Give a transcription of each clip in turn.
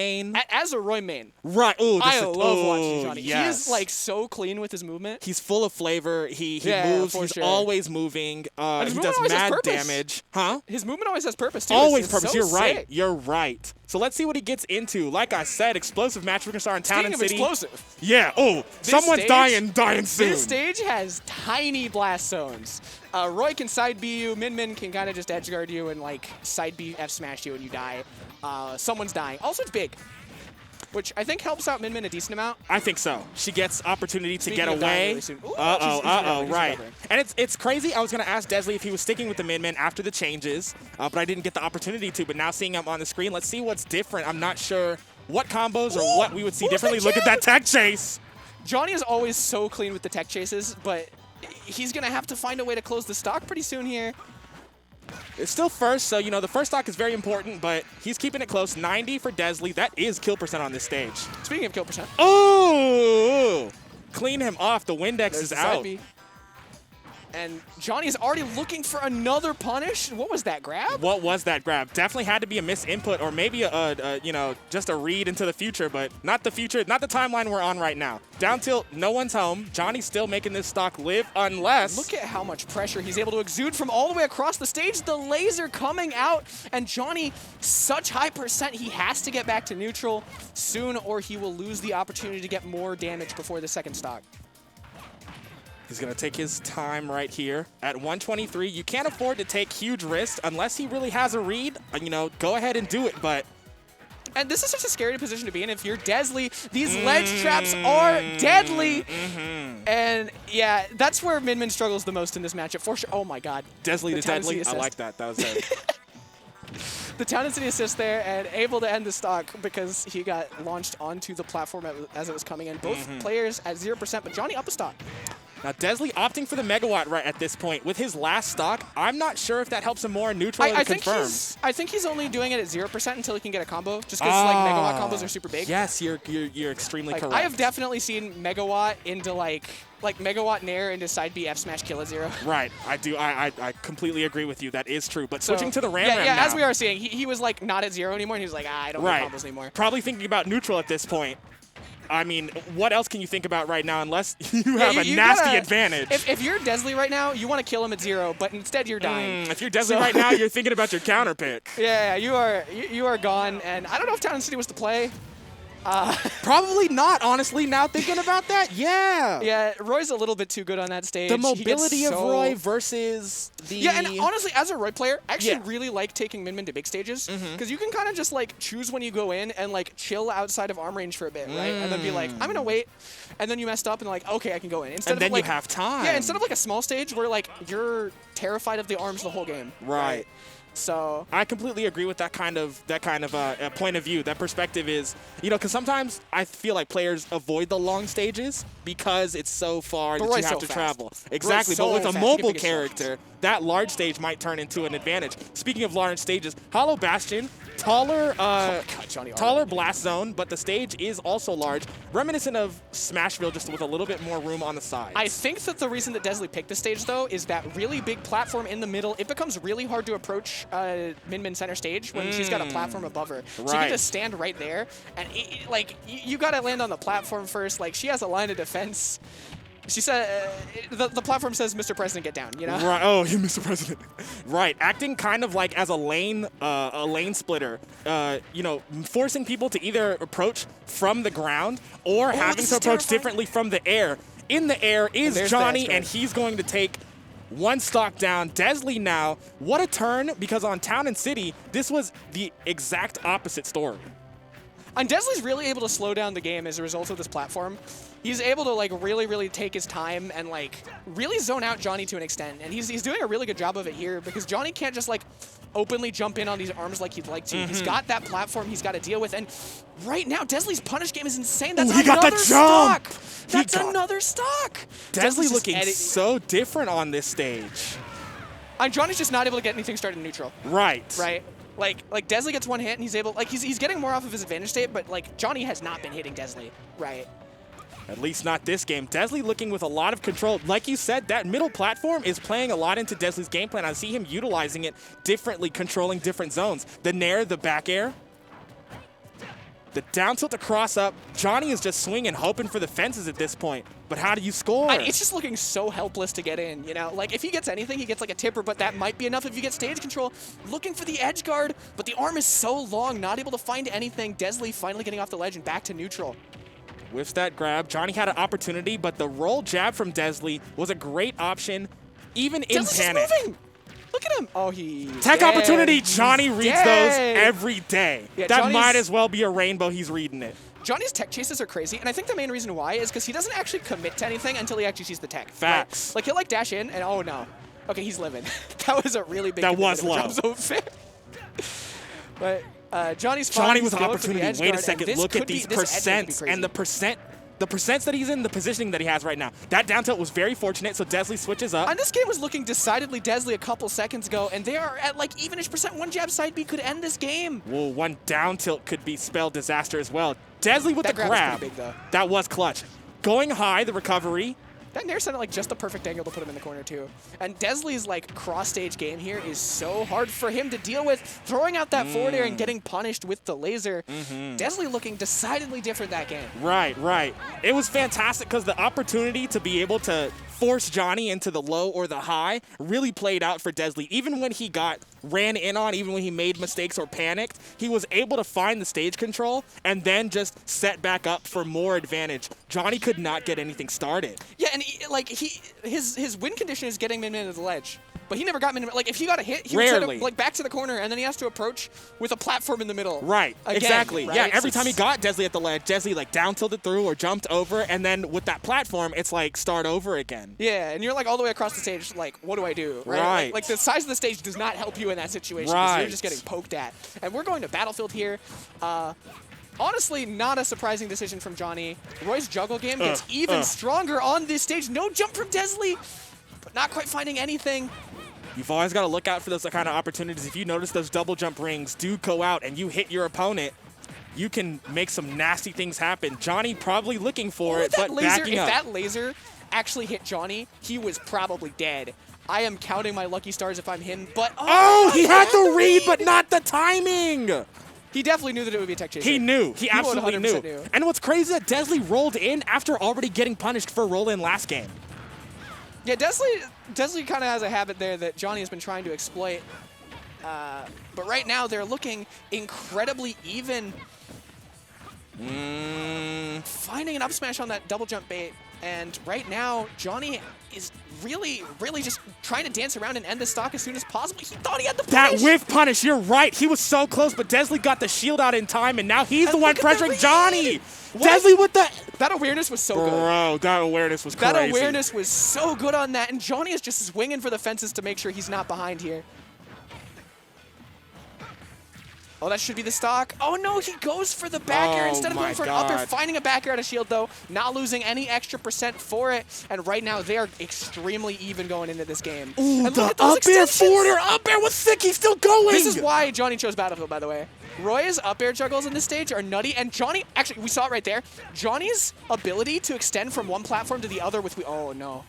main. As a Roy main. Right. Ooh, I love watching Jonhy. Yes. He is like so clean with his movement. He's full of flavor. He moves. He's sure. always moving. He does mad damage. Huh? His movement always has purpose too. Always it's purpose. So You're right. sick. You're right. So let's see what he gets into. Like I said, explosive match. We're gonna start in Town and City. Explosive. Yeah. Oh, someone's dying soon. This stage has tiny blast zones. Roy can side B you. Min can kind of just edge guard you and like side B F smash you and you die. Someone's dying. Also, it's big, which I think helps out Min a decent amount. I think so. She gets opportunity to get away. away. Really Right. And it's crazy. I was going to ask dezly if he was sticking with the Min after the changes, but I didn't get the opportunity to. But now seeing him on the screen, let's see what's different. I'm not sure what combos or what we would see differently. Look at that tech chase. Jonny is always so clean with the tech chases, but he's going to have to find a way to close the stock pretty soon here. It's still first, so, you know, the first stock is very important, but he's keeping it close. 90 for dezly. That is kill percent on this stage. Speaking of kill percent. Oh! Clean him off. The Windex is out. And Jonny is already looking for another punish. What was that grab? What was that grab? Definitely had to be a misinput or maybe you know, just a read into the future, but not the future, not the timeline we're on right now. Down tilt, no one's home. Jonny's still making this stock live unless... Look at how much pressure he's able to exude from all the way across the stage. The laser coming out, and Jonny, such high percent, he has to get back to neutral soon or he will lose the opportunity to get more damage before the second stock. He's going to take his time right here. At 123, you can't afford to take huge risks unless he really has a read. You know, go ahead and do it, but... And this is such a scary position to be in. If you're dezly, these ledge traps are deadly. And yeah, that's where Min struggles the most in this matchup, for sure. Oh my god. Dezly to deadly. I like that. That was it. The Town and City assist there and able to end the stock because he got launched onto the platform as it was coming in. Both players at 0%, but Jonny up a stock. Now, dezly opting for the megawatt right at this point. With his last stock, I'm not sure if that helps him more neutral or confirm. I think he's only doing it at 0% until he can get a combo, just because like megawatt combos are super big. Yes, you're extremely correct. I have definitely seen megawatt into like megawatt nair into side B F smash kill at 0. Right, I do. I completely agree with you. That is true. But switching to the ram now. As we are seeing, he was like not at 0 anymore, and he was like, I don't make combos anymore. Probably thinking about neutral at this point. I mean, what else can you think about right now unless you have a nasty advantage? If you're dezly right now, you want to kill him at 0, but instead you're dying. If you're dezly right now, you're thinking about your counter pick. Yeah, you are gone, and I don't know if Town and City was to play. Probably not, honestly, now thinking about that. Yeah. Yeah, Roy's a little bit too good on that stage. The mobility of Roy versus the... Yeah, and honestly, as a Roy player, I actually really like taking Min to big stages because you can kind of just like choose when you go in and like chill outside of arm range for a bit, right? And then be like, I'm going to wait. And then you messed up and like, okay, I can go in. Instead and then of, like, you have time. Yeah, instead of like a small stage where like you're terrified of the arms the whole game. Right. So I completely agree with that kind of point of view. That perspective is, you know, because sometimes I feel like players avoid the long stages because it's so far that you have to travel. Exactly, but with a mobile character, that large stage might turn into an advantage. Speaking of large stages, Hollow Bastion, taller blast zone, but the stage is also large, reminiscent of Smashville, just with a little bit more room on the sides. I think that the reason that dezly picked the stage, though, is that really big platform in the middle. It becomes really hard to approach Min center stage when she's got a platform above her. So you just stand right there, and like you got to land on the platform first. Like she has a line of defense. She said, the platform says, Mr. President, get down, you know? Right. Oh, Mr. President. Right. Acting kind of like as a lane splitter, you know, forcing people to either approach from the ground or having to approach differently from the air. In the air is Jonny, and he's going to take one stock down. dezly now, what a turn, because on Town and City, this was the exact opposite story. And dezly's really able to slow down the game as a result of this platform. He's able to like really take his time and like really zone out Jonny to an extent. And he's doing a really good job of it here because Jonny can't just like openly jump in on these arms like he'd like to. He's got that platform he's got to deal with. And right now, dezly's punish game is insane. That's another stock. That's another stock. dezly looking so different on this stage. And Jonny's just not able to get anything started in neutral. Right. Right. Like dezly gets one hit and he's able, like he's getting more off of his advantage state, but like Jonny has not been hitting dezly. Right. At least not this game. dezly looking with a lot of control. Like you said, that middle platform is playing a lot into dezly's game plan. I see him utilizing it differently, controlling different zones. The nair, the back air. The down tilt to cross up. Jonhy is just swinging, hoping for the fences at this point. But how do you score? It's just looking so helpless to get in, you know? Like, if he gets anything, he gets like a tipper, but that might be enough if you get stage control. Looking for the edge guard, but the arm is so long, not able to find anything. dezly finally getting off the ledge and back to neutral. Whiffs that grab. Jonhy had an opportunity, but the roll jab from dezly was a great option, even in panic. Moving. Look at him. Oh, Tech opportunity. Jonhy reads those every day. Yeah, that might as well be a rainbow. He's reading it. Jonhy's tech chases are crazy, and I think the main reason why is because he doesn't actually commit to anything until he actually sees the tech. Facts. Right? Like, he'll like dash in, and oh no. Okay, he's living. That was a really big That was low. So fair. But Jonhy's Jonny with an opportunity. Wait a second. Look at these percents and the percents that he's in, the positioning that he has right now. That down tilt was very fortunate, so dezly switches up. And this game was looking decidedly dezly a couple seconds ago, and they are at like evenish percent. One jab side B could end this game. Well, one down tilt could be spelled disaster as well. dezly with the grab. Big, though. That was clutch. Going high, the recovery. That nair sent at like just the perfect angle to put him in the corner too. And dezly's like cross-stage game here is so hard for him to deal with. Throwing out that forward air and getting punished with the laser. dezly looking decidedly different that game. Right, right. It was fantastic because the opportunity to be able to force Jonhy into the low or the high really played out for dezly. Even when he got ran in on, even when he made mistakes or panicked, he was able to find the stage control and then just set back up for more advantage. Jonhy could not get anything started. Yeah, and his win condition is getting min to the ledge. But he never got min. Like, if he got a hit, he would set up, like, back to the corner, and then he has to approach with a platform in the middle. Right, again, exactly. Right? Yeah, every time he got dezly at the ledge, dezly, like, down tilted through or jumped over, and then with that platform, it's like, start over again. Yeah, and you're, like, all the way across the stage, like, what do I do? Right. Like, the size of the stage does not help you in that situation. Right. You're just getting poked at. And we're going to Battlefield here. Honestly, not a surprising decision from Jonhy. Roy's juggle game gets even stronger on this stage. No jump from dezly, but not quite finding anything. You've always got to look out for those kind of opportunities. If you notice those double jump rings do go out and you hit your opponent, you can make some nasty things happen. Jonhy probably looking for it, but backing up. If that laser actually hit Jonhy, he was probably dead. I am counting my lucky stars if I'm him, but he had the read, but not the timing. He definitely knew that it would be a tech chaser. He knew. He absolutely knew. And what's crazy is that dezly rolled in after already getting punished for a roll-in last game. Yeah, dezly kind of has a habit there that Jonhy has been trying to exploit. But right now, they're looking incredibly even. Finding an up smash on that double jump bait. And right now, Jonhy is really, really just trying to dance around and end the stock as soon as possible. He thought he had the punish. That whiff punish, you're right. He was so close, but dezly got the shield out in time, and now he's the one pressuring Jonhy. dezly with the... That awareness was so good. Bro, that awareness was crazy. That awareness was so good on that, and Jonhy is just swinging for the fences to make sure he's not behind here. Oh, that should be the stock. Oh, no, he goes for the back air instead of going for an up air. Finding a back air out of shield, though. Not losing any extra percent for it. And right now, they are extremely even going into this game. Ooh, and the up air forward air. Up air was sick. He's still going. This is why Jonhy chose Battlefield, by the way. Roy's up air juggles in this stage are nutty. And Jonhy, actually, we saw it right there. Jonny's ability to extend from one platform to the other with... Oh, no.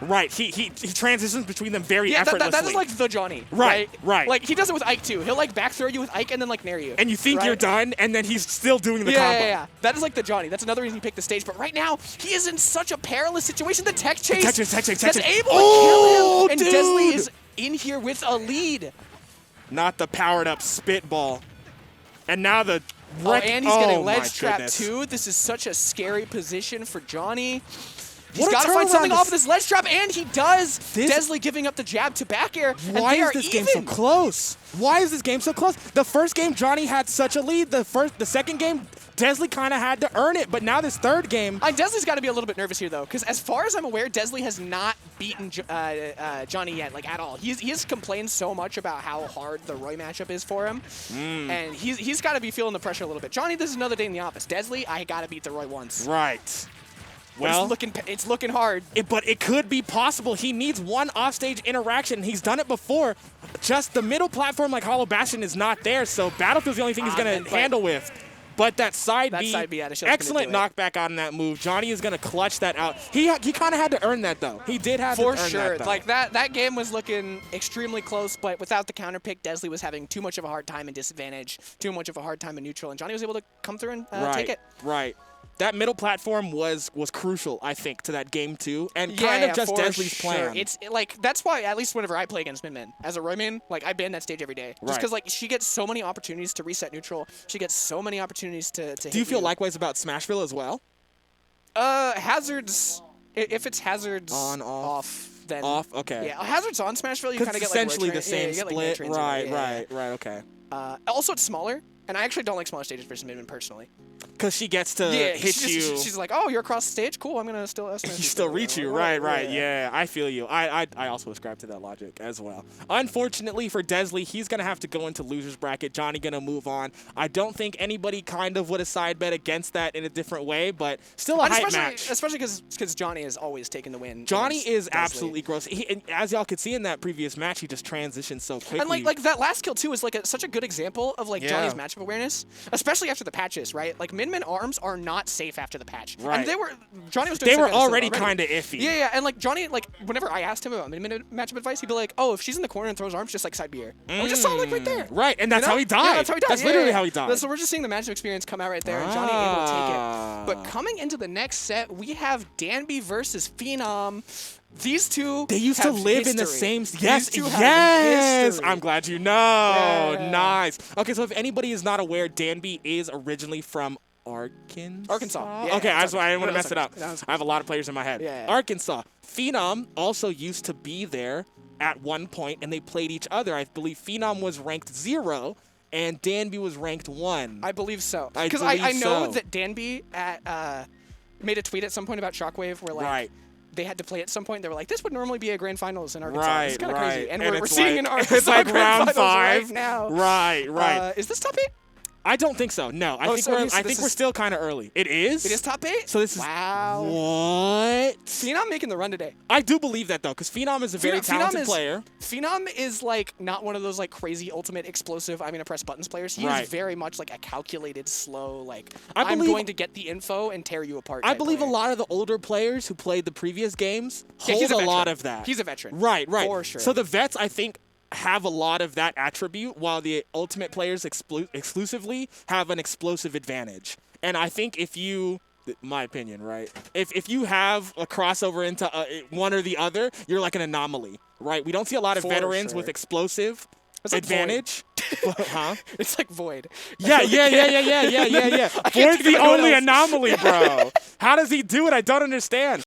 Right, he transitions between them very effortlessly. That is like the Jonhy. Right. Like, he does it with Ike, too. He'll, like, back throw you with Ike and then, like, nair you. And you think you're done, and then he's still doing the combo. Yeah. That is like the Jonhy. That's another reason he picked the stage. But right now, he is in such a perilous situation. The tech chase that's able to kill him. And dezly is in here with a lead. Not the powered-up spitball. And now the... and he's getting ledge trapped, too. This is such a scary position for Jonhy. He's got to find something off of this ledge trap, and he does. dezly giving up the jab to back air, and Why is this game so close? Why is this game so close? The first game, Jonhy had such a lead. The second game, dezly kind of had to earn it, but now this third game... dezly's got to be a little bit nervous here, though, because as far as I'm aware, dezly has not beaten Jonhy yet, like, at all. He has complained so much about how hard the Roy matchup is for him, and he's got to be feeling the pressure a little bit. Jonhy, this is another day in the office. dezly, I got to beat the Roy once. Right. Well, it's looking hard. But it could be possible. He needs one offstage interaction. He's done it before. Just the middle platform like Hollow Bastion is not there, so Battlefield's the only thing he's going to handle with. But that side B, excellent knockback knockback on that move. Jonhy is going to clutch that out. He kind of had to earn that, though. He did have to earn that, though. For sure. Like, that game was looking extremely close, but without the counter pick, dezly was having too much of a hard time in disadvantage, too much of a hard time in neutral, and Jonhy was able to come through and take it. Right. That middle platform was crucial, I think, to that game too, and kind of just dezly's plan. It's like that's why at least whenever I play against Min as a Roy main, like I ban that stage every day, just because like she gets so many opportunities to reset neutral, she gets so many opportunities to. Do you feel likewise about Smashville as well? Hazards, if it's hazards on off. Then off. Okay. Yeah, hazards on Smashville, you kind of get essentially like the same split. Right. Okay. Also, it's smaller. And I actually don't like smaller stages versus Min personally. Because she gets to hit you. She's like, oh, you're across the stage? Cool, I'm going to still you still reach you. Right. Yeah, I feel you. I also ascribe to that logic as well. Unfortunately for dezly, he's going to have to go into loser's bracket. Jonhy going to move on. I don't think anybody kind of would have side bet against that in a different way, but still a hype match. Especially because Jonhy is always taking the win. Jonhy is absolutely gross. And as y'all could see in that previous match, he just transitioned so quickly. And like that last kill, too, is like such a good example of like Jonny's matchup awareness, especially after the patches, right? Like Min arms are not safe after the patch. Right. And Jonhy was doing they were already kind of iffy. Yeah, and like Jonny, like whenever I asked him about Min matchup advice, he'd be like, oh, if she's in the corner and throws arms, just like side B her. And we just saw like right there. Right, and that's how he died. Yeah, that's how he died. That's literally how he died. So we're just seeing the matchup experience come out right there, and Jonny able to take it. But coming into the next set, we have dezly versus Phenom. These two They used to live in the same... Yes. I'm glad you know. Yeah. Nice. Okay, so if anybody is not aware, dezly is originally from Arkansas. Yeah, okay, I didn't want to mess it up. I have a lot of players in my head. Yeah. Arkansas. Phenom also used to be there at one point, and they played each other. I believe Phenom was ranked 0, and dezly was ranked 1. I believe so. Because I know that dezly made a tweet at some point about Shockwave where like... They had to play at some point. They were like, this would normally be a grand finals in Arkansas. It's kind of crazy. And we're seeing an Arkansas it's like round 5 right now. Right. Is this top 8? I don't think so. No, I think we're still kind of early. It is? It is top 8? So this is... Wow. What? Phenom making the run today. I do believe that, though, because Phenom is a very talented player. Phenom is, like, not one of those, like, crazy, ultimate, explosive, I'm going to press buttons players. He is very much, like, a calculated, slow, like, I'm going to get the info and tear you apart. I believe a lot of the older players who played the previous games hold a lot of that. He's a veteran. Right. For sure. So the vets, I think, have a lot of that attribute, while the ultimate players exclusively have an explosive advantage. And I think if you, my opinion, right, if you have a crossover into one or the other, you're like an anomaly, right? We don't see a lot of veterans with explosive advantage. Huh? It's like Void. Yeah. Void's the only anomaly, bro. How does he do it? I don't understand.